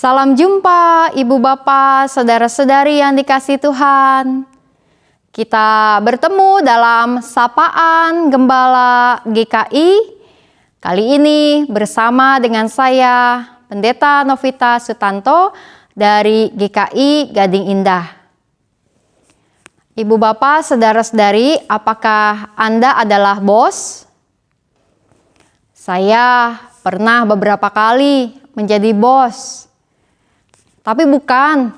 Salam jumpa Ibu Bapak, Saudara-saudari yang dikasihi Tuhan. Kita bertemu dalam Sapaan Gembala GKI. Kali ini bersama dengan saya, Pendeta Novita Sutanto dari GKI Gading Indah. Ibu Bapak, Saudara-saudari, apakah Anda adalah bos? Saya pernah beberapa kali menjadi bos. Tapi bukan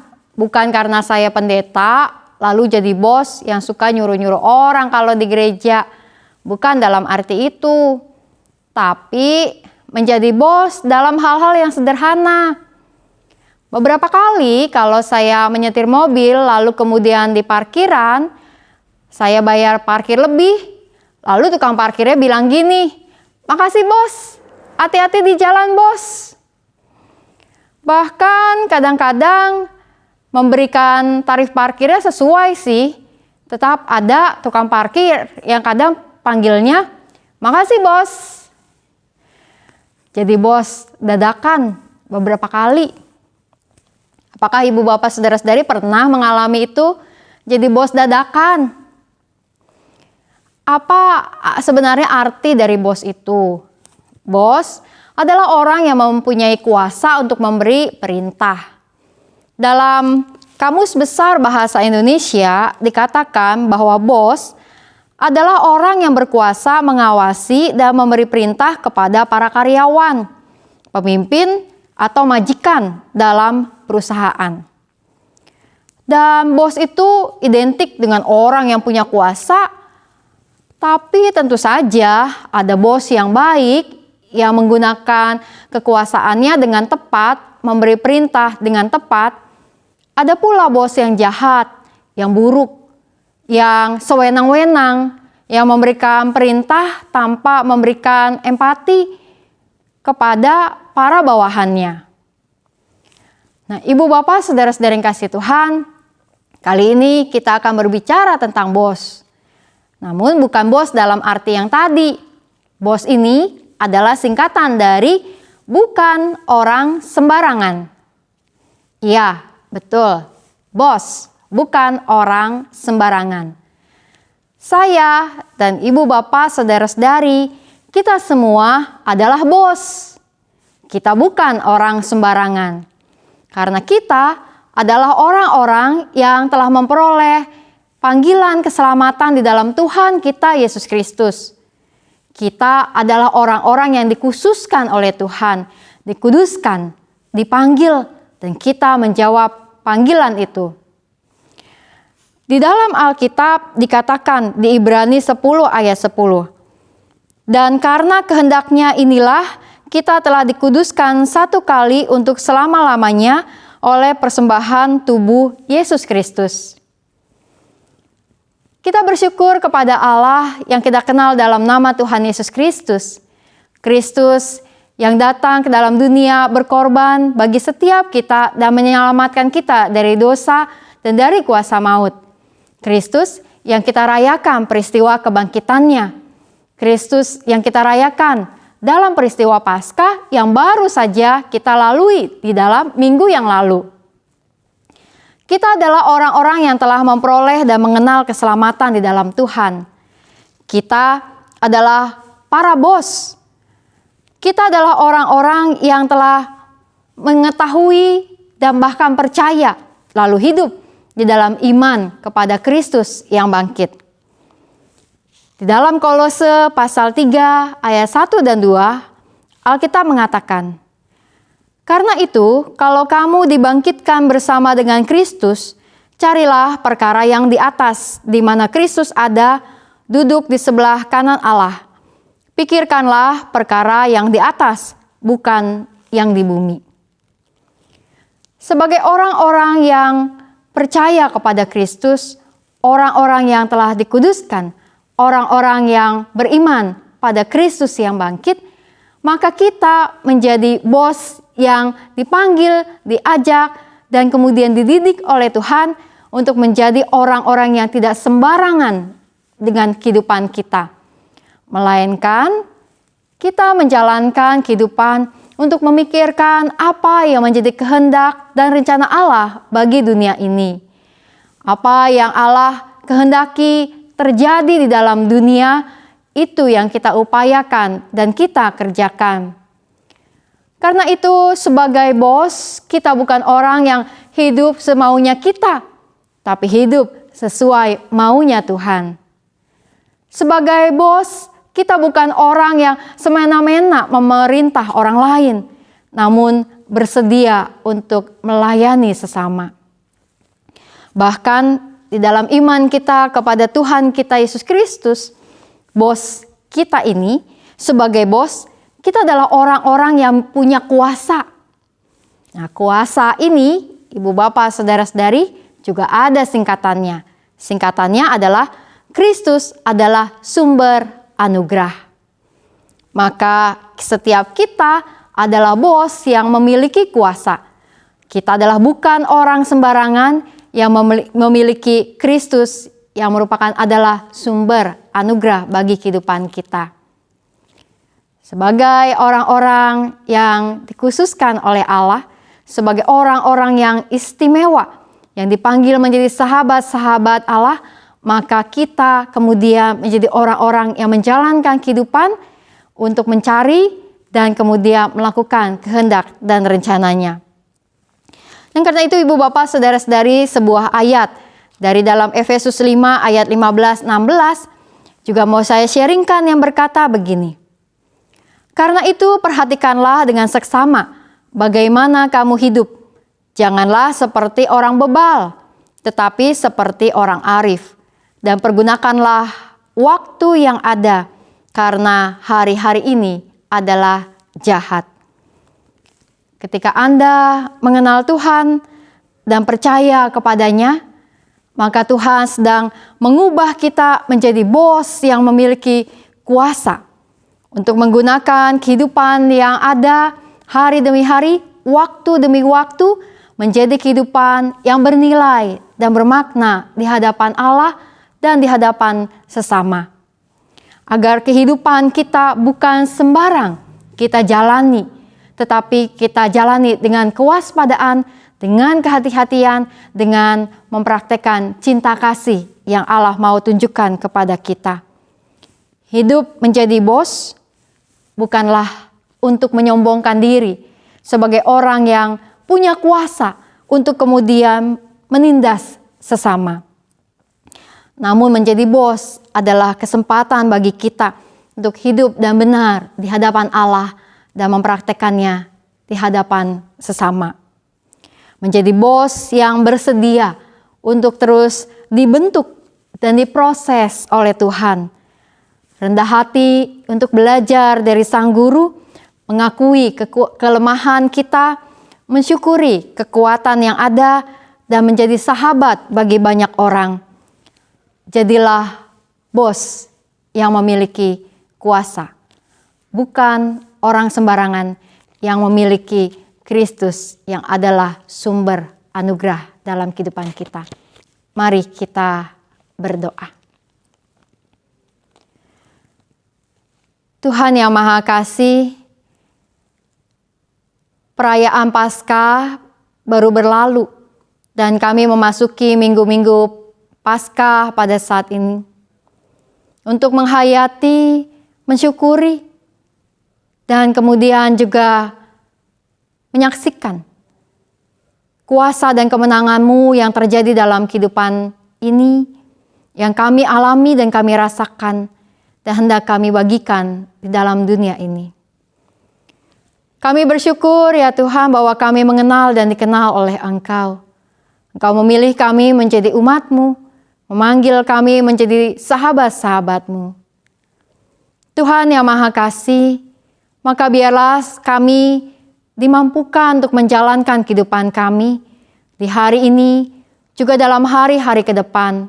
karena saya pendeta, lalu jadi bos yang suka nyuruh-nyuruh orang kalau di gereja. Bukan dalam arti itu. Tapi menjadi bos dalam hal-hal yang sederhana. Beberapa kali kalau saya menyetir mobil, lalu kemudian di parkiran, saya bayar parkir lebih. Lalu tukang parkirnya bilang gini, "Makasih bos, hati-hati di jalan bos." Bahkan kadang-kadang memberikan tarif parkirnya sesuai sih. Tetap ada tukang parkir yang kadang panggilnya, "Makasih bos." Jadi bos dadakan beberapa kali. Apakah Ibu Bapak Saudara-saudari pernah mengalami itu? Jadi bos dadakan. Apa sebenarnya arti dari bos itu? Bos adalah orang yang mempunyai kuasa untuk memberi perintah. Dalam Kamus Besar Bahasa Indonesia dikatakan bahwa bos adalah orang yang berkuasa mengawasi dan memberi perintah kepada para karyawan, pemimpin, atau majikan dalam perusahaan. Dan bos itu identik dengan orang yang punya kuasa, tapi tentu saja ada bos yang baik yang menggunakan kekuasaannya dengan tepat, memberi perintah dengan tepat. Ada pula bos yang jahat, yang buruk, yang sewenang-wenang, yang memberikan perintah tanpa memberikan empati kepada para bawahannya. Nah, Ibu Bapak, Saudara-saudara yang kasih Tuhan, kali ini kita akan berbicara tentang bos. Namun bukan bos dalam arti yang tadi. Bos ini adalah singkatan dari bukan orang sembarangan. Iya, betul. Bos, bukan orang sembarangan. Saya dan Ibu Bapak Saudara-saudari, kita semua adalah bos. Kita bukan orang sembarangan. Karena kita adalah orang-orang yang telah memperoleh panggilan keselamatan di dalam Tuhan kita Yesus Kristus. Kita adalah orang-orang yang dikhususkan oleh Tuhan, dikuduskan, dipanggil, dan kita menjawab panggilan itu. Di dalam Alkitab dikatakan di Ibrani 10 ayat 10. Dan karena kehendaknya inilah kita telah dikuduskan satu kali untuk selama-lamanya oleh persembahan tubuh Yesus Kristus. Kita bersyukur kepada Allah yang kita kenal dalam nama Tuhan Yesus Kristus. Kristus yang datang ke dalam dunia berkorban bagi setiap kita dan menyelamatkan kita dari dosa dan dari kuasa maut. Kristus yang kita rayakan peristiwa kebangkitannya. Kristus yang kita rayakan dalam peristiwa Paskah yang baru saja kita lalui di dalam minggu yang lalu. Kita adalah orang-orang yang telah memperoleh dan mengenal keselamatan di dalam Tuhan. Kita adalah para bos. Kita adalah orang-orang yang telah mengetahui dan bahkan percaya, lalu hidup di dalam iman kepada Kristus yang bangkit. Di dalam Kolose pasal 3 ayat 1 dan 2, Alkitab mengatakan, "Karena itu, kalau kamu dibangkitkan bersama dengan Kristus, carilah perkara yang di atas, di mana Kristus ada, duduk di sebelah kanan Allah. Pikirkanlah perkara yang di atas, bukan yang di bumi." Sebagai orang-orang yang percaya kepada Kristus, orang-orang yang telah dikuduskan, orang-orang yang beriman pada Kristus yang bangkit, maka kita menjadi bos yang dipanggil, diajak, dan kemudian dididik oleh Tuhan untuk menjadi orang-orang yang tidak sembarangan dengan kehidupan kita. Melainkan kita menjalankan kehidupan untuk memikirkan apa yang menjadi kehendak dan rencana Allah bagi dunia ini. Apa yang Allah kehendaki terjadi di dalam dunia, itu yang kita upayakan dan kita kerjakan. Karena itu sebagai bos, kita bukan orang yang hidup semaunya kita, tapi hidup sesuai maunya Tuhan. Sebagai bos, kita bukan orang yang semena-mena memerintah orang lain, namun bersedia untuk melayani sesama. Bahkan di dalam iman kita kepada Tuhan kita Yesus Kristus, bos kita ini sebagai bos, kita adalah orang-orang yang punya kuasa. Nah, kuasa ini, Ibu Bapak, Saudara-saudari, juga ada singkatannya. Singkatannya adalah Kristus adalah sumber anugerah. Maka setiap kita adalah bos yang memiliki kuasa. Kita adalah bukan orang sembarangan yang memiliki Kristus yang merupakan adalah sumber anugerah bagi kehidupan kita. Sebagai orang-orang yang dikhususkan oleh Allah, sebagai orang-orang yang istimewa, yang dipanggil menjadi sahabat-sahabat Allah, maka kita kemudian menjadi orang-orang yang menjalankan kehidupan untuk mencari dan kemudian melakukan kehendak dan rencananya. Dan karena itu Ibu Bapak Saudara-saudari, sebuah ayat dari dalam Efesus 5 ayat 15-16 juga mau saya sharingkan yang berkata begini. Karena itu perhatikanlah dengan seksama bagaimana kamu hidup. Janganlah seperti orang bebal, tetapi seperti orang arif. Dan pergunakanlah waktu yang ada, karena hari-hari ini adalah jahat. Ketika Anda mengenal Tuhan dan percaya kepadanya, maka Tuhan sedang mengubah kita menjadi bos yang memiliki kuasa untuk menggunakan kehidupan yang ada hari demi hari, waktu demi waktu, menjadi kehidupan yang bernilai dan bermakna di hadapan Allah dan di hadapan sesama. Agar kehidupan kita bukan sembarang kita jalani, tetapi kita jalani dengan kewaspadaan, dengan kehati-hatian, dengan mempraktekkan cinta kasih yang Allah mau tunjukkan kepada kita. Hidup menjadi bos bukanlah untuk menyombongkan diri sebagai orang yang punya kuasa untuk kemudian menindas sesama. Namun menjadi bos adalah kesempatan bagi kita untuk hidup dan benar di hadapan Allah dan mempraktekannya di hadapan sesama. Menjadi bos yang bersedia untuk terus dibentuk dan diproses oleh Tuhan. Rendah hati untuk belajar dari Sang Guru, mengakui kelemahan kita, mensyukuri kekuatan yang ada, dan menjadi sahabat bagi banyak orang. Jadilah bos yang memiliki kuasa, bukan orang sembarangan yang memiliki Kristus yang adalah sumber anugerah dalam kehidupan kita. Mari kita berdoa. Tuhan yang Maha Kasih, perayaan Paskah baru berlalu dan kami memasuki minggu-minggu Paskah pada saat ini. Untuk menghayati, mensyukuri, dan kemudian juga menyaksikan kuasa dan kemenangan-Mu yang terjadi dalam kehidupan ini, yang kami alami dan kami rasakan, dan hendak kami bagikan di dalam dunia ini. Kami bersyukur ya Tuhan bahwa kami mengenal dan dikenal oleh Engkau. Engkau memilih kami menjadi umat-Mu, memanggil kami menjadi sahabat-sahabat-Mu. Tuhan yang Maha Kasih, maka biarlah kami dimampukan untuk menjalankan kehidupan kami di hari ini, juga dalam hari-hari ke depan,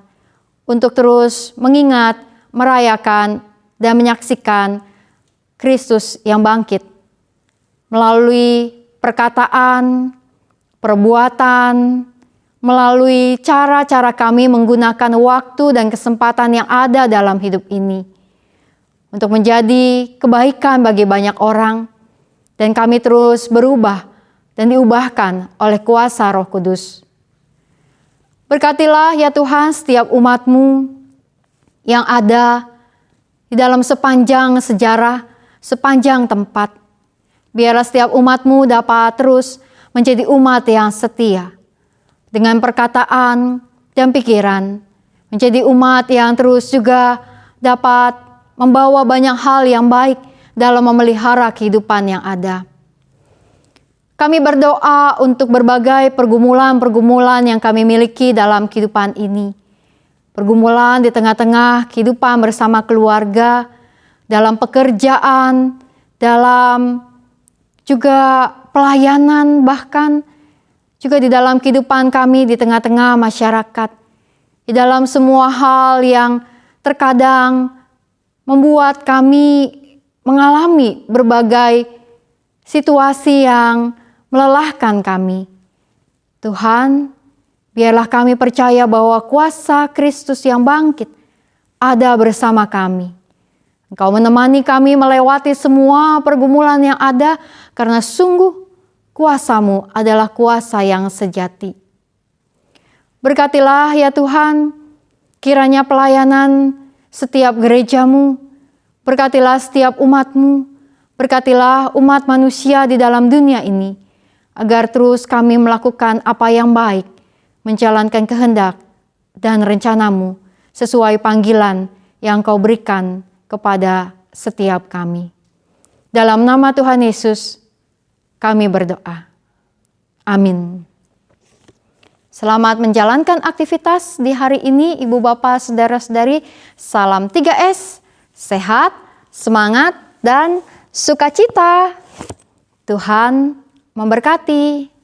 untuk terus mengingat, merayakan, dan menyaksikan Kristus yang bangkit melalui perkataan, perbuatan, melalui cara-cara kami menggunakan waktu dan kesempatan yang ada dalam hidup ini untuk menjadi kebaikan bagi banyak orang, dan kami terus berubah dan diubahkan oleh kuasa Roh Kudus. Berkatilah ya Tuhan setiap umat-Mu yang ada di dalam sepanjang sejarah, sepanjang tempat. Biarlah setiap umat-Mu dapat terus menjadi umat yang setia dengan perkataan dan pikiran, menjadi umat yang terus juga dapat membawa banyak hal yang baik dalam memelihara kehidupan yang ada. Kami berdoa untuk berbagai pergumulan-pergumulan yang kami miliki dalam kehidupan ini. Pergumulan di tengah-tengah kehidupan bersama keluarga, dalam pekerjaan, dalam juga pelayanan, bahkan juga di dalam kehidupan kami di tengah-tengah masyarakat. Di dalam semua hal yang terkadang membuat kami mengalami berbagai situasi yang melelahkan kami. Tuhan, biarlah kami percaya bahwa kuasa Kristus yang bangkit ada bersama kami. Engkau menemani kami melewati semua pergumulan yang ada karena sungguh kuasa-Mu adalah kuasa yang sejati. Berkatilah ya Tuhan, kiranya pelayanan setiap gereja-Mu, berkatilah setiap umat-Mu, berkatilah umat manusia di dalam dunia ini, agar terus kami melakukan apa yang baik, menjalankan kehendak dan rencana-Mu sesuai panggilan yang Kau berikan kepada setiap kami. Dalam nama Tuhan Yesus, kami berdoa. Amin. Selamat menjalankan aktivitas di hari ini, Ibu Bapak, Saudara-saudari. Salam 3S, sehat, semangat, dan sukacita. Tuhan memberkati.